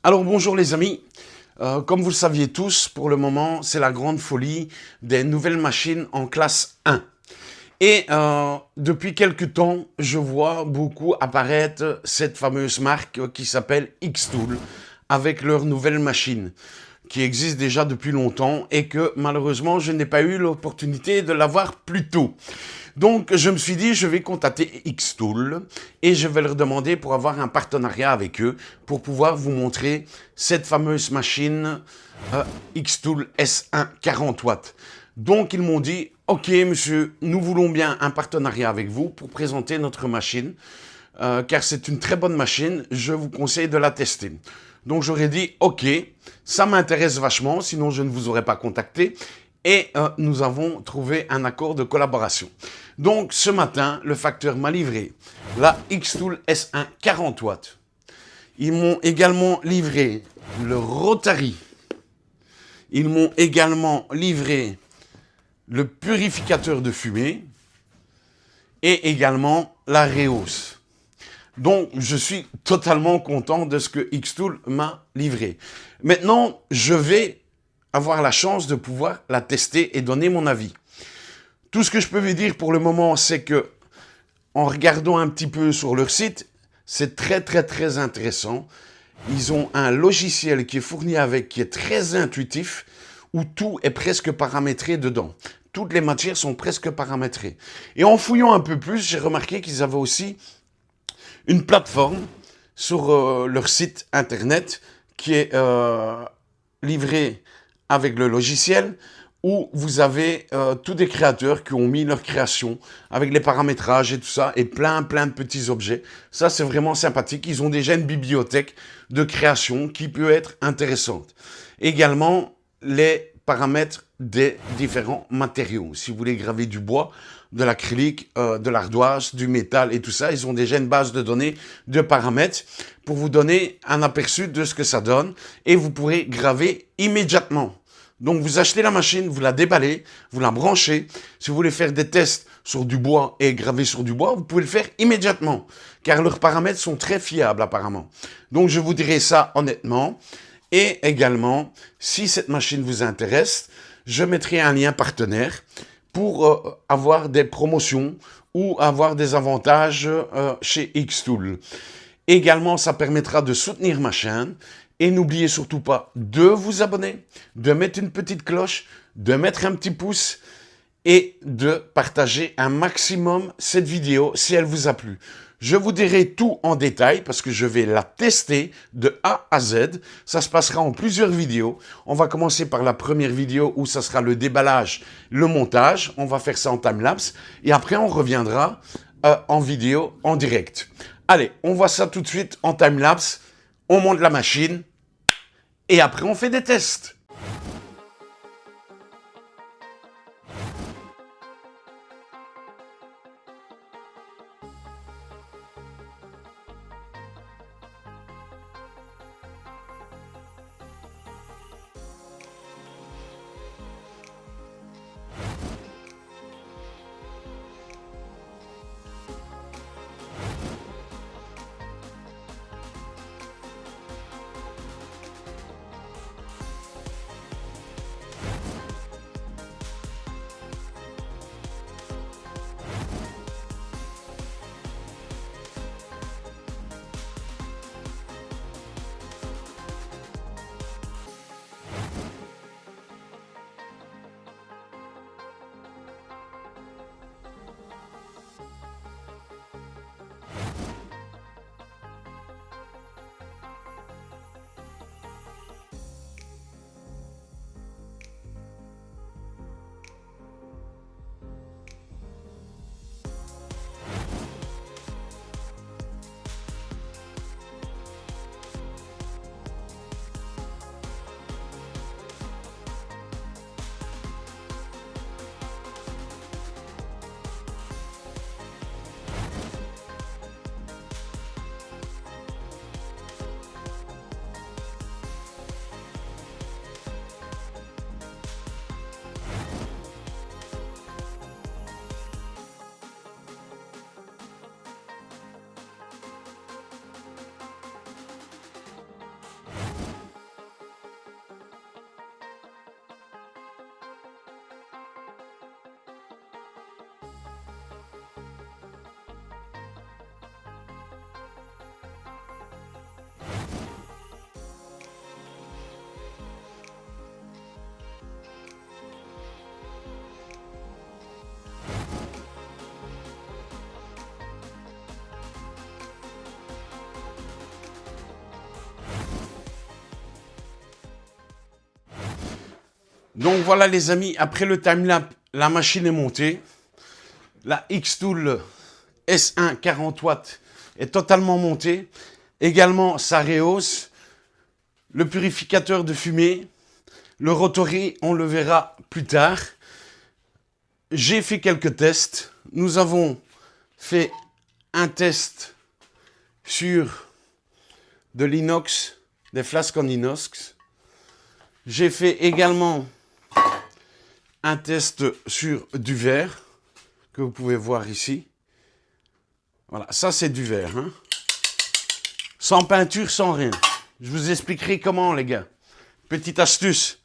Alors bonjour les amis, comme vous le saviez tous, pour le moment c'est la grande folie des nouvelles machines en classe 1. Et depuis quelques temps, je vois beaucoup apparaître cette fameuse marque qui s'appelle Xtool avec leur nouvelle machine qui existe déjà depuis longtemps et que malheureusement je n'ai pas eu l'opportunité de l'avoir plus tôt. Donc je me suis dit je vais contacter Xtool et je vais leur demander pour avoir un partenariat avec eux pour pouvoir vous montrer cette fameuse machine Xtool S1 40 watts. Donc ils m'ont dit ok monsieur, nous voulons bien un partenariat avec vous pour présenter notre machine car c'est une très bonne machine, je vous conseille de la tester. Donc j'aurais dit ok, ça m'intéresse vachement, sinon je ne vous aurais pas contacté. Et nous avons trouvé un accord de collaboration. Donc ce matin, le facteur m'a livré la Xtool S1 40 watts. Ils m'ont également livré le Rotary. Ils m'ont également livré le purificateur de fumée et également la Reos. Donc, je suis totalement content de ce que Xtool m'a livré. Maintenant, je vais avoir la chance de pouvoir la tester et donner mon avis. Tout ce que je peux vous dire pour le moment, c'est que, en regardant un petit peu sur leur site, c'est très intéressant. Ils ont un logiciel qui est fourni avec, qui est très intuitif, où tout est presque paramétré dedans. Toutes les matières sont presque paramétrées. Et en fouillant un peu plus, j'ai remarqué qu'ils avaient aussi une plateforme sur leur site internet qui est livrée avec le logiciel où vous avez tous des créateurs qui ont mis leur création avec les paramétrages et tout ça et plein de petits objets. Ça, c'est vraiment sympathique. Ils ont déjà une bibliothèque de création qui peut être intéressante. Également, les paramètres des différents matériaux. Si vous voulez graver du bois, de l'acrylique, de l'ardoise, du métal et tout ça, ils ont déjà une base de données de paramètres pour vous donner un aperçu de ce que ça donne et vous pourrez graver immédiatement. Donc vous achetez la machine, vous la déballez, vous la branchez. Si vous voulez faire des tests sur du bois et graver sur du bois, vous pouvez le faire immédiatement car leurs paramètres sont très fiables apparemment. Donc je vous dirai ça honnêtement. Et également, si cette machine vous intéresse, je mettrai un lien partenaire pour avoir des promotions ou avoir des avantages chez Xtool. Également, ça permettra de soutenir ma chaîne. Et n'oubliez surtout pas de vous abonner, de mettre une petite cloche, de mettre un petit pouce et de partager un maximum cette vidéo si elle vous a plu. Je vous dirai tout en détail parce que je vais la tester de A à Z. Ça se passera en plusieurs vidéos. On va commencer par la première vidéo où ça sera le déballage, le montage. On va faire ça en time-lapse et après on reviendra en vidéo en direct. Allez, on voit ça tout de suite en time-lapse. On monte la machine et après on fait des tests. Donc voilà les amis, après le timelapse, la machine est montée. La Xtool S1 40 watts est totalement montée. Également sa rehausse, le purificateur de fumée, le rotary, on le verra plus tard. J'ai fait quelques tests. Nous avons fait un test sur de l'inox, des flasques en inox. J'ai fait également un test sur du verre, que vous pouvez voir ici. Voilà, ça c'est du verre. Hein. Sans peinture, sans rien. Je vous expliquerai comment, les gars. Petite astuce.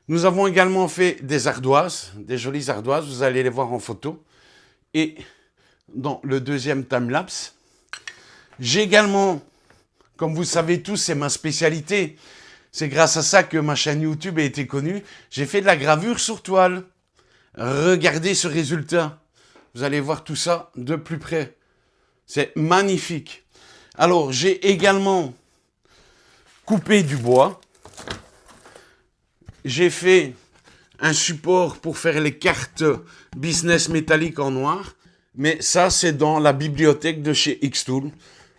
Nous avons également fait des ardoises, des jolies ardoises. Vous allez les voir en photo. Et dans le deuxième timelapse, j'ai également, comme vous savez tous, c'est ma spécialité. C'est grâce à ça que ma chaîne YouTube a été connue. J'ai fait de la gravure sur toile. Regardez ce résultat. Vous allez voir tout ça de plus près. C'est magnifique. Alors, j'ai également coupé du bois. J'ai fait un support pour faire les cartes business métalliques en noir. Mais ça, c'est dans la bibliothèque de chez Xtool.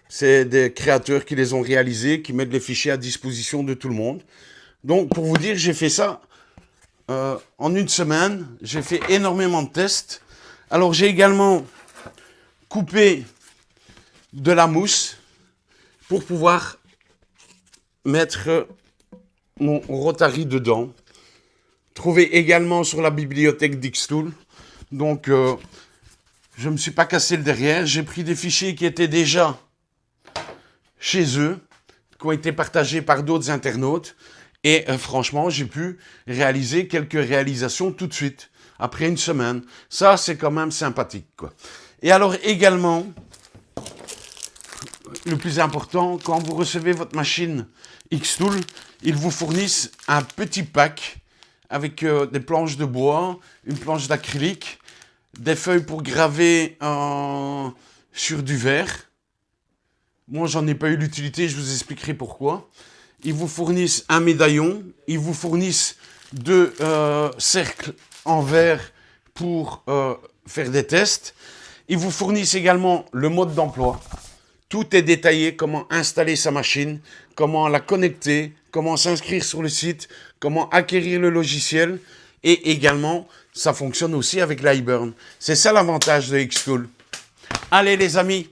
C'est des créateurs qui les ont réalisés, qui mettent les fichiers à disposition de tout le monde. Donc, pour vous dire, j'ai fait ça en une semaine. J'ai fait énormément de tests. Alors, j'ai également coupé de la mousse pour pouvoir mettre mon rotary dedans. Trouvé également sur la bibliothèque d'Xtool. Donc, je ne me suis pas cassé le derrière. J'ai pris des fichiers qui étaient déjà chez eux, qui ont été partagés par d'autres internautes. Et franchement, j'ai pu réaliser quelques réalisations tout de suite, après une semaine. Ça, c'est quand même sympathique, quoi. Et alors également, le plus important, quand vous recevez votre machine Xtool, ils vous fournissent un petit pack avec des planches de bois, une planche d'acrylique, des feuilles pour graver sur du verre. Moi, j'en ai pas eu l'utilité, je vous expliquerai pourquoi. Ils vous fournissent un médaillon, ils vous fournissent deux cercles en verre pour faire des tests. Ils vous fournissent également le mode d'emploi. Tout est détaillé, comment installer sa machine, comment la connecter, comment s'inscrire sur le site, comment acquérir le logiciel. Et également, ça fonctionne aussi avec l'iBurn. C'est ça l'avantage de Xtool. Allez les amis,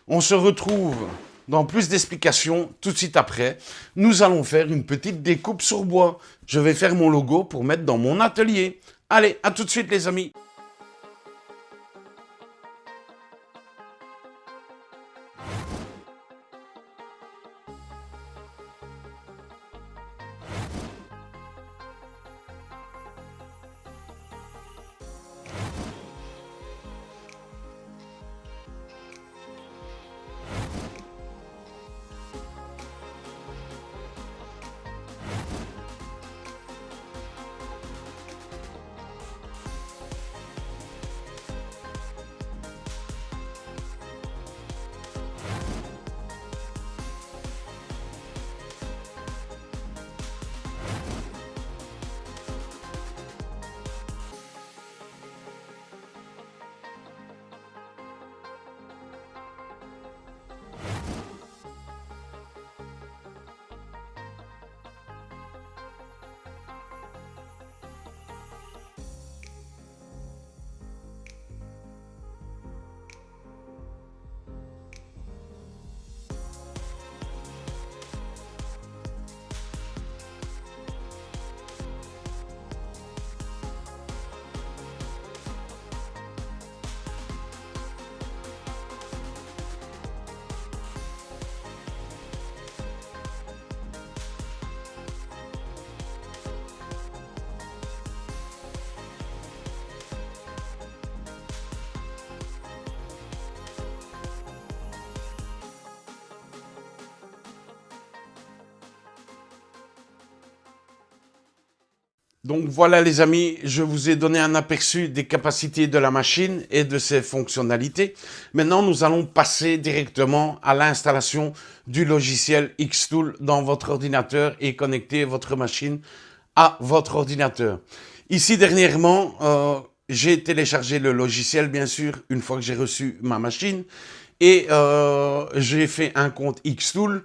on se retrouve dans plus d'explications tout de suite après. Nous allons faire une petite découpe sur bois. Je vais faire mon logo pour mettre dans mon atelier. Allez, à tout de suite les amis. Donc voilà les amis, je vous ai donné un aperçu des capacités de la machine et de ses fonctionnalités. Maintenant, nous allons passer directement à l'installation du logiciel Xtool dans votre ordinateur et connecter votre machine à votre ordinateur. Ici, dernièrement, j'ai téléchargé le logiciel, bien sûr, une fois que j'ai reçu ma machine, et j'ai fait un compte Xtool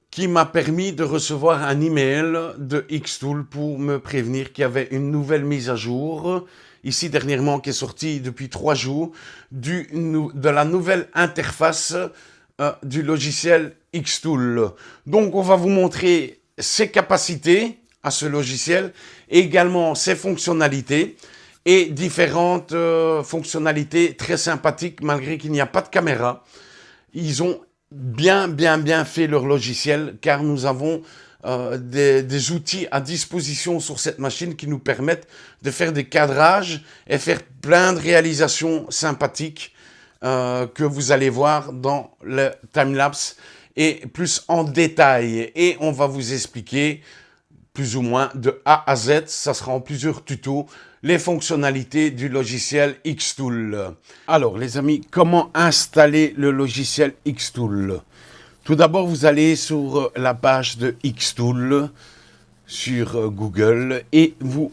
qui m'a permis de recevoir un email de Xtool pour me prévenir qu'il y avait une nouvelle mise à jour, ici dernièrement, qui est sortie depuis 3 jours, de la nouvelle interface du logiciel Xtool. Donc, on va vous montrer ses capacités à ce logiciel, et également ses fonctionnalités, et différentes fonctionnalités très sympathiques, malgré qu'il n'y a pas de caméra. Ils ont bien fait leur logiciel, car nous avons des outils à disposition sur cette machine qui nous permettent de faire des cadrages et faire plein de réalisations sympathiques que vous allez voir dans le timelapse et plus en détail. Et on va vous expliquer plus ou moins de A à Z, ça sera en plusieurs tutos, les fonctionnalités du logiciel Xtool. Alors les amis, comment installer le logiciel Xtool? Tout d'abord, vous allez sur la page de Xtool sur Google et vous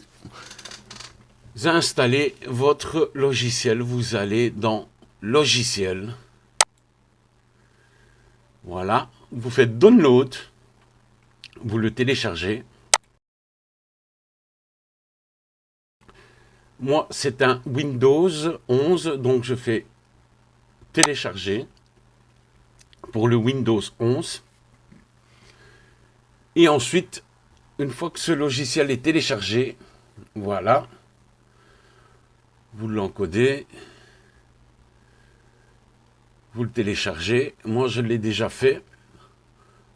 installez votre logiciel. Vous allez dans Logiciel. Voilà, vous faites Download, vous le téléchargez. Moi, c'est un Windows 11, donc je fais télécharger pour le Windows 11. Et ensuite, une fois que ce logiciel est téléchargé, voilà, vous l'encodez, vous le téléchargez. Moi, je l'ai déjà fait.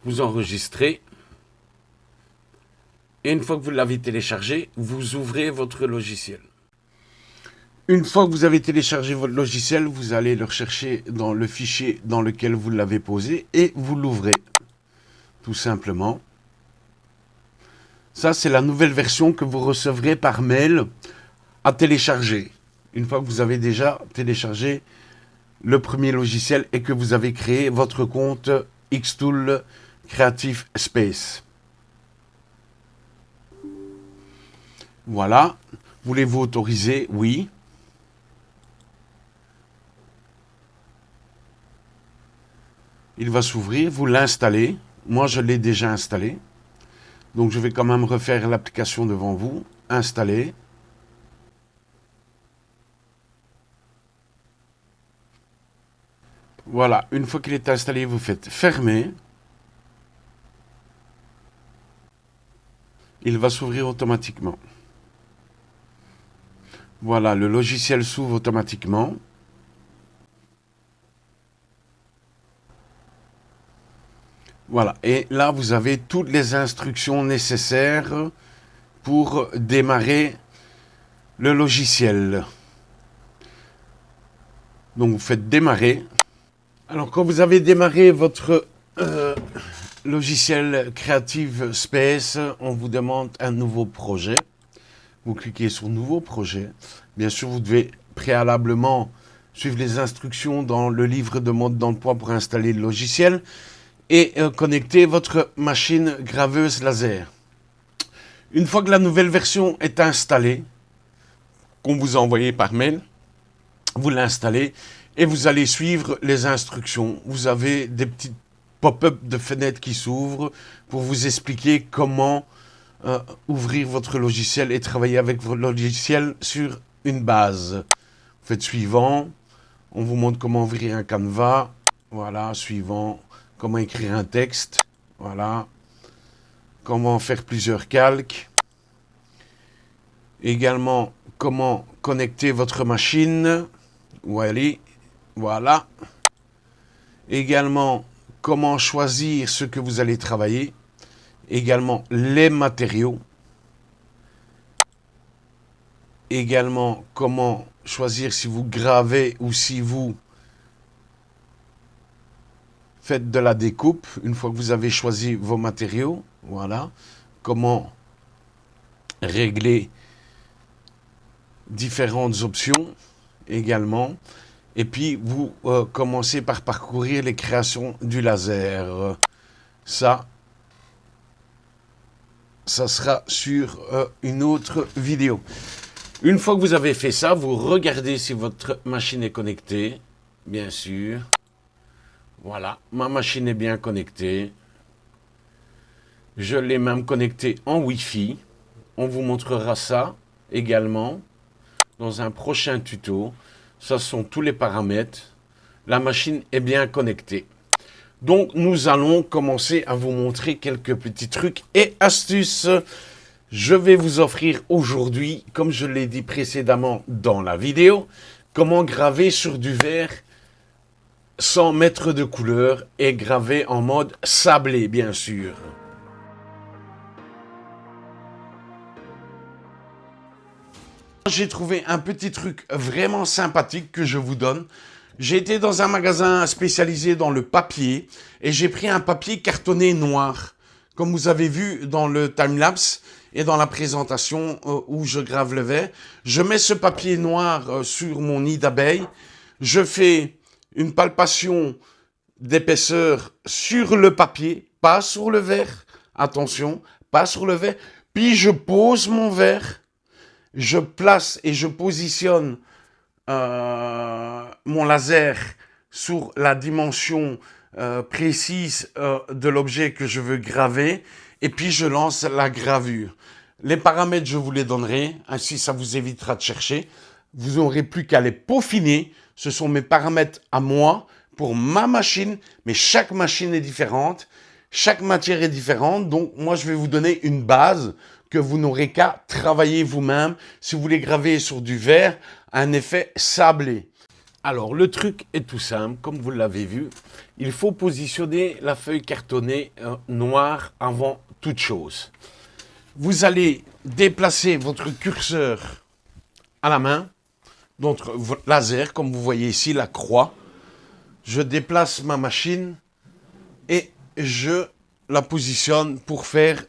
Vous enregistrez. Et une fois que vous l'avez téléchargé, vous ouvrez votre logiciel. Une fois que vous avez téléchargé votre logiciel, vous allez le rechercher dans le fichier dans lequel vous l'avez posé et vous l'ouvrez, tout simplement. Ça, c'est la nouvelle version que vous recevrez par mail à télécharger. Une fois que vous avez déjà téléchargé le premier logiciel et que vous avez créé votre compte Xtool Creative Space. Voilà. Voulez-vous autoriser? Oui. Il va s'ouvrir, vous l'installez. Moi, je l'ai déjà installé. Donc, je vais quand même refaire l'application devant vous. Installer. Voilà, une fois qu'il est installé, vous faites fermer. Il va s'ouvrir automatiquement. Voilà, le logiciel s'ouvre automatiquement. Voilà, et là, vous avez toutes les instructions nécessaires pour démarrer le logiciel. Donc, vous faites démarrer. Alors, quand vous avez démarré votre logiciel Creative Space, on vous demande un nouveau projet. Vous cliquez sur Nouveau projet. Bien sûr, vous devez préalablement suivre les instructions dans le livre de mode d'emploi pour installer le logiciel et connecter votre machine graveuse laser. Une fois que la nouvelle version est installée, qu'on vous a envoyée par mail, vous l'installez et vous allez suivre les instructions. Vous avez des petites pop-up de fenêtres qui s'ouvrent pour vous expliquer comment ouvrir votre logiciel et travailler avec votre logiciel sur une base. Vous faites suivant, on vous montre comment ouvrir un canevas, voilà, suivant, comment écrire un texte, voilà, comment faire plusieurs calques, également comment connecter votre machine, voilà, également comment choisir ce que vous allez travailler, également les matériaux, également comment choisir si vous gravez ou si vous faites de la découpe, une fois que vous avez choisi vos matériaux, voilà, comment régler différentes options également, et puis vous commencez par parcourir les créations du laser. Ça, ça sera sur une autre vidéo. Une fois que vous avez fait ça, vous regardez si votre machine est connectée, bien sûr. Voilà, ma machine est bien connectée. Je l'ai même connectée en Wi-Fi. On vous montrera ça également dans un prochain tuto. Ce sont tous les paramètres. La machine est bien connectée. Donc, nous allons commencer à vous montrer quelques petits trucs et astuces. Je vais vous offrir aujourd'hui, comme je l'ai dit précédemment dans la vidéo, comment graver sur du verre sans mettre de couleur et graver en mode sablé, bien sûr. J'ai trouvé un petit truc vraiment sympathique que je vous donne. J'ai été dans un magasin spécialisé dans le papier et j'ai pris un papier cartonné noir. Comme vous avez vu dans le timelapse et dans la présentation où je grave le verre, je mets ce papier noir sur mon nid d'abeille. Je fais une palpation d'épaisseur sur le papier, pas sur le verre. Attention, pas sur le verre. Puis je pose mon verre. Je place et je positionne mon laser sur la dimension précise de l'objet que je veux graver et puis je lance la gravure. Les paramètres, je vous les donnerai, ainsi ça vous évitera de chercher. Vous n'aurez plus qu'à les peaufiner. Ce sont mes paramètres à moi pour ma machine, mais chaque machine est différente, chaque matière est différente, donc moi je vais vous donner une base que vous n'aurez qu'à travailler vous-même si vous voulez graver sur du verre, un effet sablé. Alors, le truc est tout simple, comme vous l'avez vu. Il faut positionner la feuille cartonnée noire avant toute chose. Vous allez déplacer votre curseur à la main, donc votre laser, comme vous voyez ici, la croix. Je déplace ma machine et je la positionne pour faire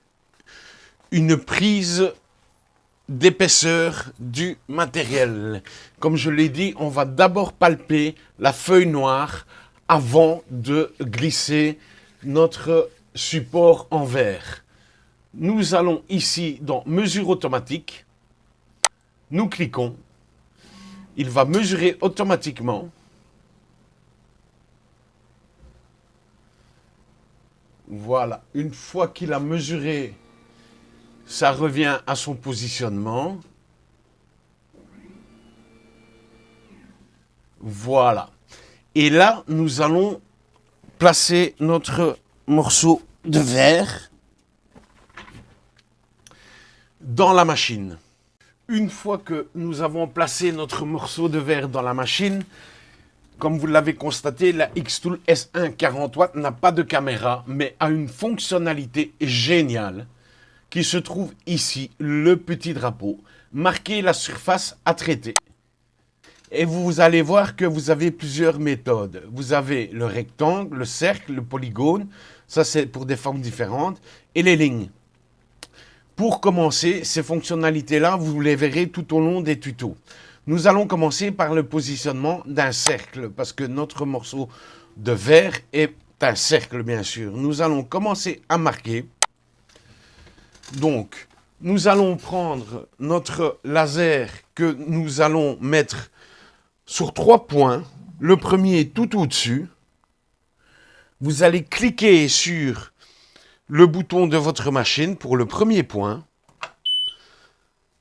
une prise d'épaisseur du matériel. Comme je l'ai dit, on va d'abord palper la feuille noire avant de glisser notre support en verre. Nous allons ici dans mesure automatique. Nous cliquons. Il va mesurer automatiquement. Voilà. Une fois qu'il a mesuré, ça revient à son positionnement. Voilà. Et là, nous allons placer notre morceau de verre dans la machine. Une fois que nous avons placé notre morceau de verre dans la machine, comme vous l'avez constaté, la Xtool S1 40W n'a pas de caméra, mais a une fonctionnalité géniale qui se trouve ici, le petit drapeau, marqué la surface à traiter. Et vous allez voir que vous avez plusieurs méthodes. Vous avez le rectangle, le cercle, le polygone, ça c'est pour des formes différentes, et les lignes. Pour commencer, ces fonctionnalités-là, vous les verrez tout au long des tutos. Nous allons commencer par le positionnement d'un cercle, parce que notre morceau de verre est un cercle, bien sûr. Nous allons commencer à marquer. Donc, nous allons prendre notre laser que nous allons mettre sur 3 points. Le premier tout au-dessus. Vous allez cliquer sur le bouton de votre machine pour le premier point.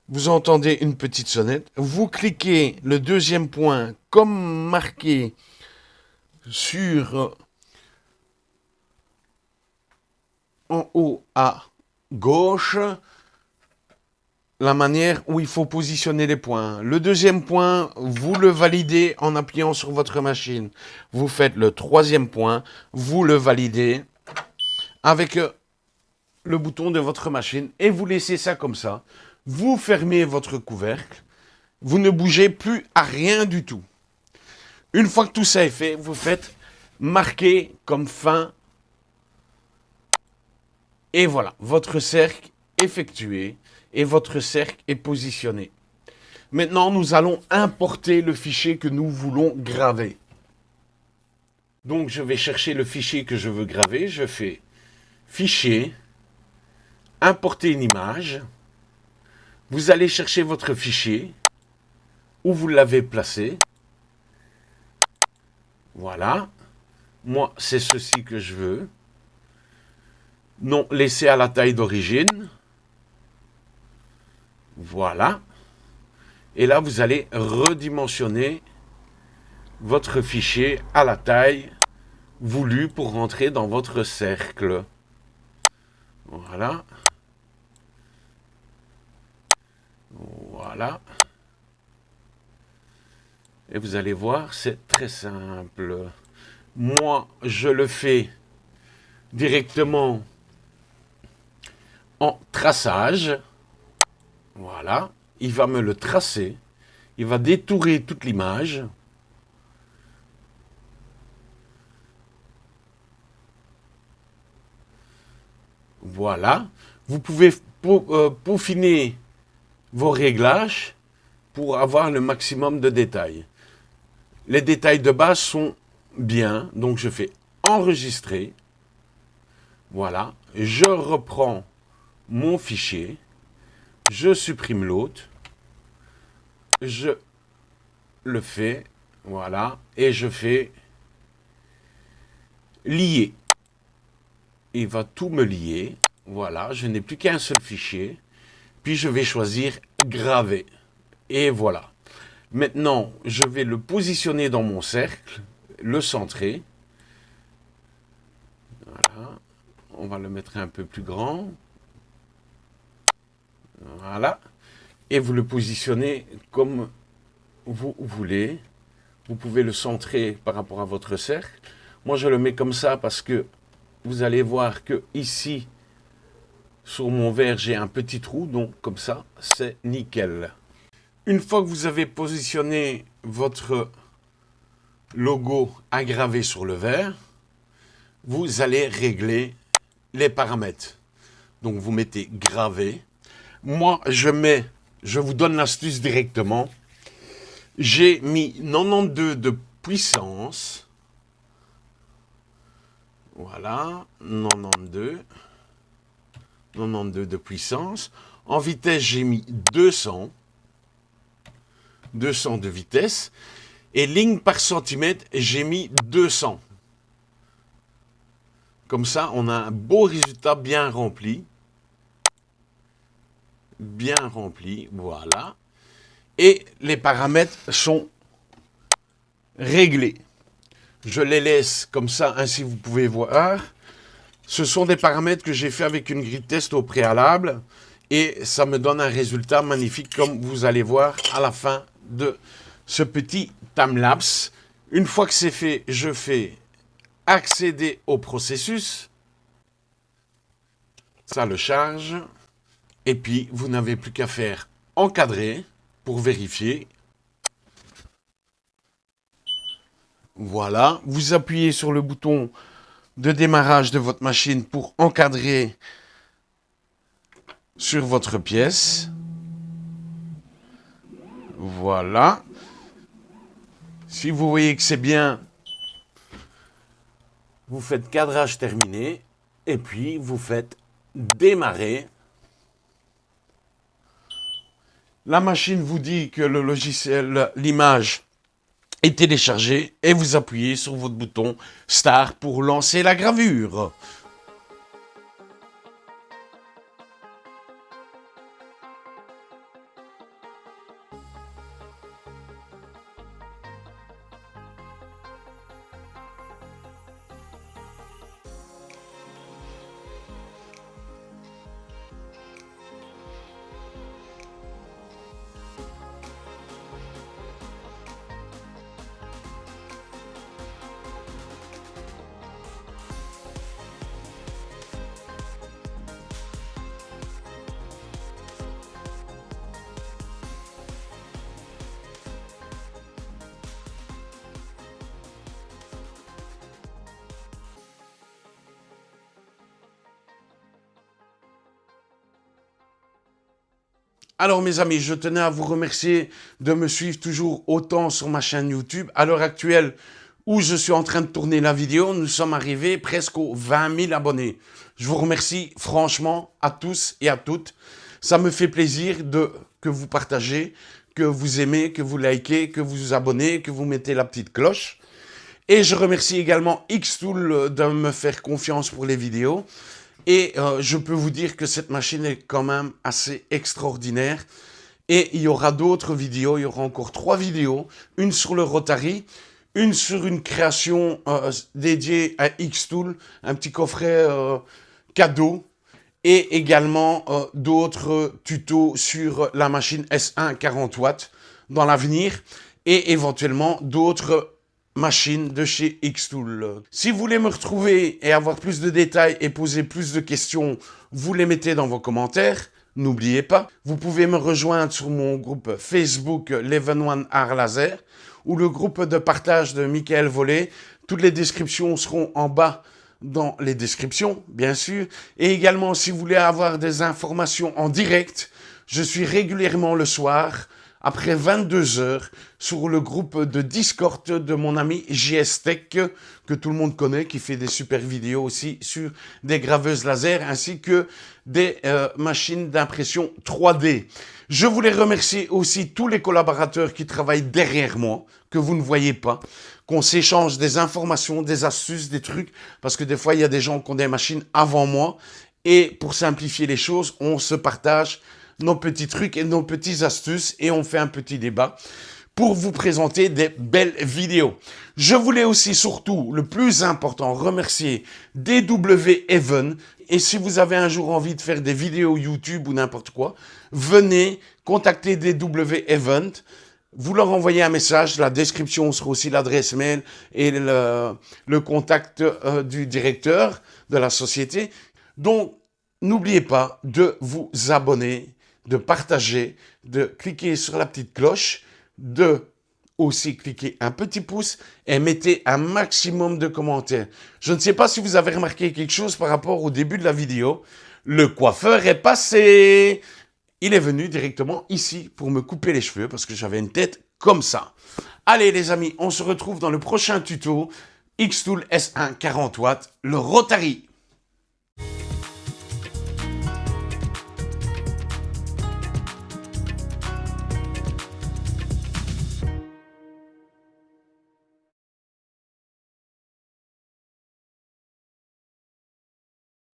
Vous entendez une petite sonnette. Vous cliquez le deuxième point comme marqué sur en haut à gauche, la manière où il faut positionner les points. Le deuxième point, vous le validez en appuyant sur votre machine. Vous faites le troisième point, vous le validez avec le bouton de votre machine et vous laissez ça comme ça. Vous fermez votre couvercle. Vous ne bougez plus à rien du tout. Une fois que tout ça est fait, vous faites marquer comme fin. Et voilà, votre cercle effectué et votre cercle est positionné. Maintenant, nous allons importer le fichier que nous voulons graver. Donc, je vais chercher le fichier que je veux graver. Je fais Fichier, importer une image. Vous allez chercher votre fichier, où vous l'avez placé. Voilà. Moi, c'est ceci que je veux. Non, laissez à la taille d'origine. Voilà. Et là, vous allez redimensionner votre fichier à la taille voulue pour rentrer dans votre cercle. Voilà. Voilà. Et vous allez voir, c'est très simple. Moi, je le fais directement en traçage. Voilà. Il va me le tracer. Il va détourer toute l'image. Voilà. Vous pouvez peaufiner vos réglages pour avoir le maximum de détails. Les détails de base sont bien, donc je fais enregistrer. Voilà, je reprends mon fichier, je supprime l'autre, je le fais, voilà, et je fais lier. Il va tout me lier, voilà, je n'ai plus qu'un seul fichier, puis je vais choisir graver, et voilà. Maintenant, je vais le positionner dans mon cercle, le centrer. Voilà. On va le mettre un peu plus grand. Voilà. Et vous le positionnez comme vous voulez. Vous pouvez le centrer par rapport à votre cercle. Moi, je le mets comme ça parce que vous allez voir que ici, sur mon verre, j'ai un petit trou. Donc, comme ça, c'est nickel. Une fois que vous avez positionné votre logo gravé sur le verre, vous allez régler les paramètres. Donc vous mettez gravé. Moi, je vous donne l'astuce directement. J'ai mis 92 de puissance. Voilà, 92. 92 de puissance. En vitesse, j'ai mis 200. 200 de vitesse. Et ligne par centimètre, j'ai mis 200. Comme ça, on a un beau résultat bien rempli. Bien rempli, voilà. Et les paramètres sont réglés. Je les laisse comme ça, ainsi vous pouvez voir. Ce sont des paramètres que j'ai fait avec une grille test au préalable. Et ça me donne un résultat magnifique, comme vous allez voir à la fin de ce petit timelapse. Une fois que c'est fait, je fais accéder au processus. Ça le charge. Et puis, vous n'avez plus qu'à faire encadrer pour vérifier. Voilà. Vous appuyez sur le bouton de démarrage de votre machine pour encadrer sur votre pièce. Voilà. Si vous voyez que c'est bien, vous faites cadrage terminé et puis vous faites démarrer. La machine vous dit que le logiciel, l'image est téléchargée et vous appuyez sur votre bouton Start pour lancer la gravure. Alors mes amis, je tenais à vous remercier de me suivre toujours autant sur ma chaîne YouTube. À l'heure actuelle, où je suis en train de tourner la vidéo, nous sommes arrivés presque aux 20 000 abonnés. Je vous remercie franchement à tous et à toutes. Ça me fait plaisir que vous partagez, que vous aimez, que vous likez, que vous vous abonnez, que vous mettez la petite cloche. Et je remercie également Xtool de me faire confiance pour les vidéos. Et je peux vous dire que cette machine est quand même assez extraordinaire. Et il y aura d'autres vidéos, il y aura encore 3 vidéos. Une sur le Rotary, une sur une création dédiée à Xtool, un petit coffret cadeau. Et également d'autres tutos sur la machine S1 40 watts dans l'avenir. Et éventuellement d'autres machine de chez Xtool. Si vous voulez me retrouver et avoir plus de détails et poser plus de questions, vous les mettez dans vos commentaires. N'oubliez pas, vous pouvez me rejoindre sur mon groupe Facebook Leven One Art Laser ou le groupe de partage de Michael Vollet. Toutes les descriptions seront en bas dans les descriptions, bien sûr. Et également, si vous voulez avoir des informations en direct, je suis régulièrement le soir après 22 heures sur le groupe de Discord de mon ami JS Tech, que tout le monde connaît, qui fait des super vidéos aussi sur des graveuses laser ainsi que des machines d'impression 3D. Je voulais remercier aussi tous les collaborateurs qui travaillent derrière moi, que vous ne voyez pas, qu'on s'échange des informations, des astuces, des trucs, parce que des fois, il y a des gens qui ont des machines avant moi, et pour simplifier les choses, on se partage nos petits trucs et nos petites astuces et on fait un petit débat pour vous présenter des belles vidéos. Je voulais aussi surtout, le plus important, remercier DW Even. Et si vous avez un jour envie de faire des vidéos YouTube ou n'importe quoi, venez contacter DW Event. Vous leur envoyez un message, la description sera aussi l'adresse mail et le contact du directeur de la société. Donc, n'oubliez pas de vous abonner, de partager, de cliquer sur la petite cloche, de aussi cliquer un petit pouce et mettez un maximum de commentaires. Je ne sais pas si vous avez remarqué quelque chose par rapport au début de la vidéo. Le coiffeur est passé. Il est venu directement ici pour me couper les cheveux parce que j'avais une tête comme ça. Allez les amis, on se retrouve dans le prochain tuto Xtool S1 40 watts, le Rotary.